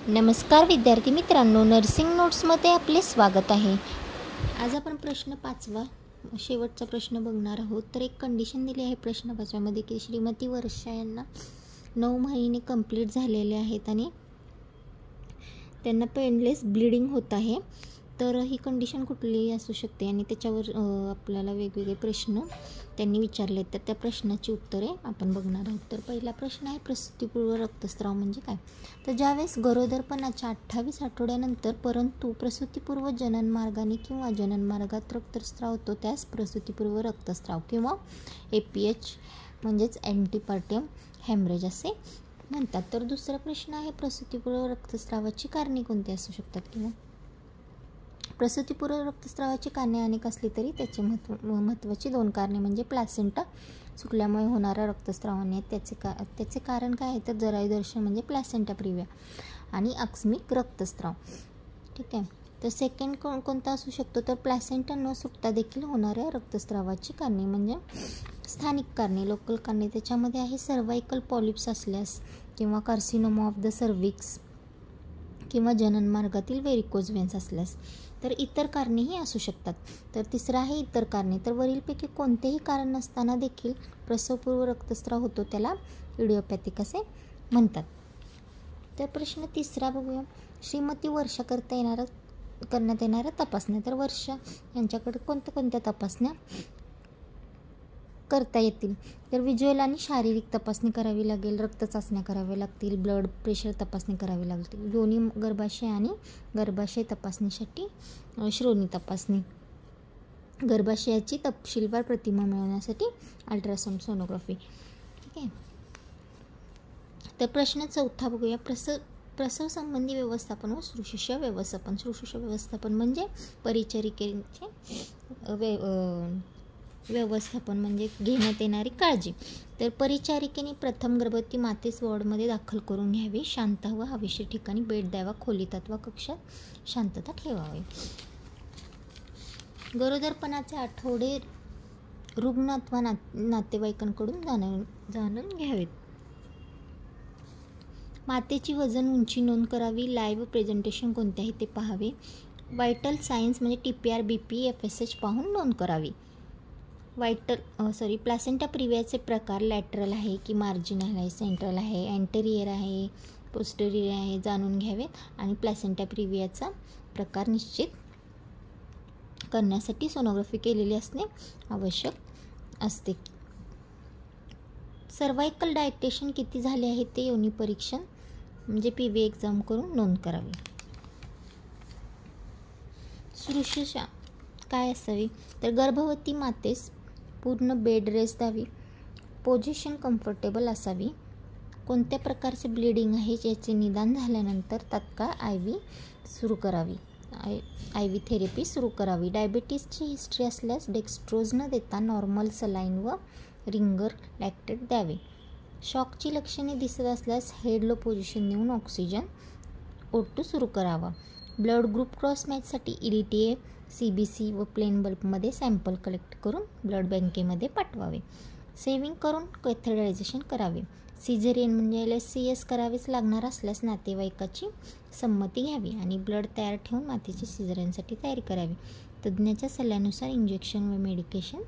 नमस्कार विद्यार्थी मित्रांनो, नर्सिंग नोट्समध्ये आपले स्वागत आहे. आज आपण प्रश्न 5वा शेवटचा प्रश्न बघणार आहोत. तर एक कंडिशन दिली आहे प्रश्न 5व्यामध्ये की श्रीमती वर्षा यांना 9 महिने कंप्लीट झालेले आहेत आणि त्यांना पेनलेस ब्लिडिंग होत आहे. तर ही कंडिशन कुठलीही असू शकते आणि त्याच्यावर आपल्याला वेगवेगळे प्रश्न त्यांनी विचारले. तर त्या प्रश्नाची उत्तरे आपण बघणार आहोत. तर पहिला प्रश्न आहे, प्रसूतीपूर्व रक्तस्राव म्हणजे काय? तर ज्यावेळेस गरोदरपणाच्या 28 आठवड्यानंतर परंतु प्रसूतीपूर्व जननमार्गाने किंवा जननमार्गात रक्तस्राव होतो त्यास प्रसूतीपूर्व रक्तस्राव किंवा APH म्हणजेच अँटीपार्टम हॅमरेज असे म्हणतात. तर दुसरा प्रश्न आहे, प्रसूतीपूर्व रक्तस्रावाची कारणे कोणती असू शकतात? किंवा प्रसूतीपूर्व रक्तस्रावाची कारणे अनेक असली तरी त्याची महत्त्वाची 2 कारणे म्हणजे प्लॅसेंटा सुटल्यामुळे होणारा रक्तस्रावाने त्याचे कारण काय आहे? तर जरायुदर्शन म्हणजे प्लॅसेंटा प्रिव्हिया आणि आकस्मिक रक्तस्राव. ठीक आहे. तर सेकंड कोणता असू शकतो? तर प्लॅसेंटा न सुटता देखील होणाऱ्या रक्तस्रावाची कारणे म्हणजे स्थानिक कारणे, लोकल कारणे. त्याच्यामध्ये आहे सर्वायकल पॉलिप्स असल्यास किंवा कार्सिनोमा ऑफ द सर्व्हिक्स किंवा जननमार्गातील व्हेरिकोज वेन्स असल्यास. तर इतर कारणेही असू शकतात. तर तिसरं आहे इतर कारणे. तर वरीलपैकी कोणतेही कारण नसताना देखील प्रसवपूर्व रक्तस्राव होतो त्याला इडिओपॅथिक असे म्हणतात. तर प्रश्न 3 बघूया. श्रीमती वर्षा करण्यात येणाऱ्या तपासण्या. तर वर्षा यांच्याकडे कोणत्या तपासण्या करता येतील? तर व्हिज्युअल आणि शारीरिक तपासणी करावी लागेल, रक्त चाचण्या कराव्या लागतील, ब्लड प्रेशर तपासणी करावी लागतील, योनी गर्भाशय आणि गर्भाशय तपासणीसाठी श्रोणी तपासणी, गर्भाशयाची तपशीलवार प्रतिमा मिळवण्यासाठी अल्ट्रासाऊंड सोनोग्राफी. ठीक आहे. तर प्रश्न 4 बघूया. प्रसव संबंधी व्यवस्थापन व शुश्रूषा व्यवस्थापन. शुश्रूषा व्यवस्थापन म्हणजे परिचारिकेचे व्यवस्थापन म्हणजे घेण्यात येणारी काळजी. तर परिचारिकेने प्रथम गर्भवती मातेस वॉर्डमध्ये दाखल करून घ्यावे, शांत व हवेशीर ठिकाणी बेड द्यावा, खोलीत अथवा कक्षात शांतता ठेवावी. गरोदरपणाचे आठवडे रुग्ण अथवा नातेवाईकांकडून जाणून घ्यावेत. मातेची वजन उंची नोंद करावी. लाईव्ह प्रेझेंटेशन कोणते आहे ते पाहावे. व्हायटल सायन्स म्हणजे TPR BP FSH पाहून नोंद करावी. प्लॅसेंटा प्रिव्हियाचे प्रकार लॅटरल आहे की मार्जिनल आहे, सेंट्रल आहे, अँटेरियर आहे, पोस्टेरियर आहे जाणून घ्यावेत आणि प्लॅसेंटा प्रिव्हियाचा प्रकार निश्चित करण्यासाठी सोनोग्राफी केलेली असणे आवश्यक असते. सर्वायकल डायटेशन किती झाले आहे ते योनी परीक्षण म्हणजे PV एक्झाम करून नोंद करावी. शुश्रूषा काय असावी? तर गर्भवती मातेस पूर्ण बेड रेस्ट द्यावी, पोझिशन कम्फर्टेबल असावी, कोणत्या प्रकारचे ब्लिडिंग आहे याचे निदान झाल्यानंतर तात्काळ IV सुरू करावी, IV थेरपी सुरू करावी. डायबिटीसची हिस्ट्री असल्यास डेक्स्ट्रोज न देता नॉर्मल सलाईन व रिंगर लॅक्टेट द्यावे. शॉकची लक्षणे दिसत असल्यास हेड लो पोझिशन नेऊन ऑक्सिजन O2 सुरू करावा. ब्लड ग्रुप क्रॉस मॅचसाठी EDTA CBC व प्लेन बल्बमध्ये सॅम्पल कलेक्ट करून ब्लड बँकेमध्ये पाठवावे. सेविंग करून कॅथेटरायझेशन करावे. सिझेरियन म्हणजे LSCS करावेच लागणार असल्यास नातेवाईकाची संमती घ्यावी आणि ब्लड तयार ठेवून मातेची सिझेरियनसाठी तयारी करावी. तज्ज्ञाच्या सल्ल्यानुसार इंजेक्शन व मेडिकेशन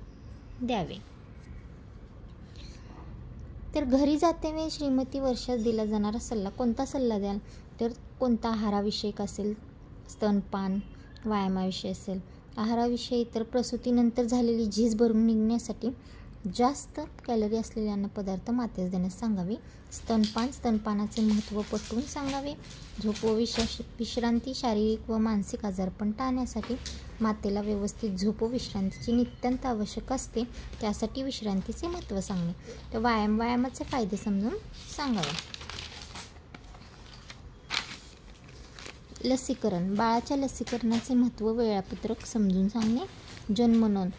द्यावे. तर घरी जाते वेळी श्रीमती वर्षास दिला जाणारा सल्ला कोणता सल्ला द्याल? तर कोणता आहाराविषयक असेल, स्तनपान, व्यायामाविषयी असेल. आहाराविषयी तर प्रसूतीनंतर झालेली झीज भरून निघण्यासाठी जास्त कॅलरी असलेले अन्नपदार्थ मातेस देण्यास सांगावे. स्तनपानाचे महत्त्व पटवून सांगावे. झोप व विश्रांती शारीरिक व मानसिक आजारपण टाळण्यासाठी मातेला व्यवस्थित झोप व विश्रांतीची नितांत आवश्यक असते, त्यासाठी विश्रांतीचे महत्त्व सांगणे. तर व्यायामाचे फायदे समजून सांगावे. लसीकरण, बाळाच्या लसीकरणाचे महत्त्व वेळापत्रक समजून सांगणे. जन्मनोंद,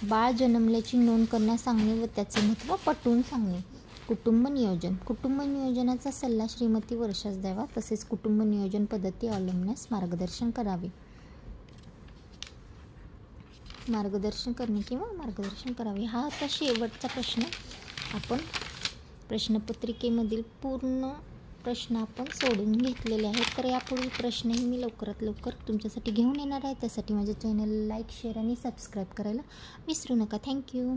बाळ जन्मल्याची नोंद करण्यास सांगणे व त्याचे महत्त्व पटवून सांगणे. कुटुंब नियोजनाचा सल्ला श्रीमती वर्षास द्यावा, तसेच कुटुंब नियोजन पद्धती अवलंबण्यास मार्गदर्शन करावे. मार्गदर्शन करावे. हा होता शेवटचा प्रश्न. आपण प्रश्नपत्रिकेमधील पूर्ण प्रश्न आपण सोडून घेतलेले आहेत. तर यापुढील प्रश्नही मी लवकरात लवकर तुमच्यासाठी घेऊन येणार आहे. त्यासाठी माझ्या चॅनलला लाईक, शेअर आणि सबस्क्राईब करायला विसरू नका. थँक्यू.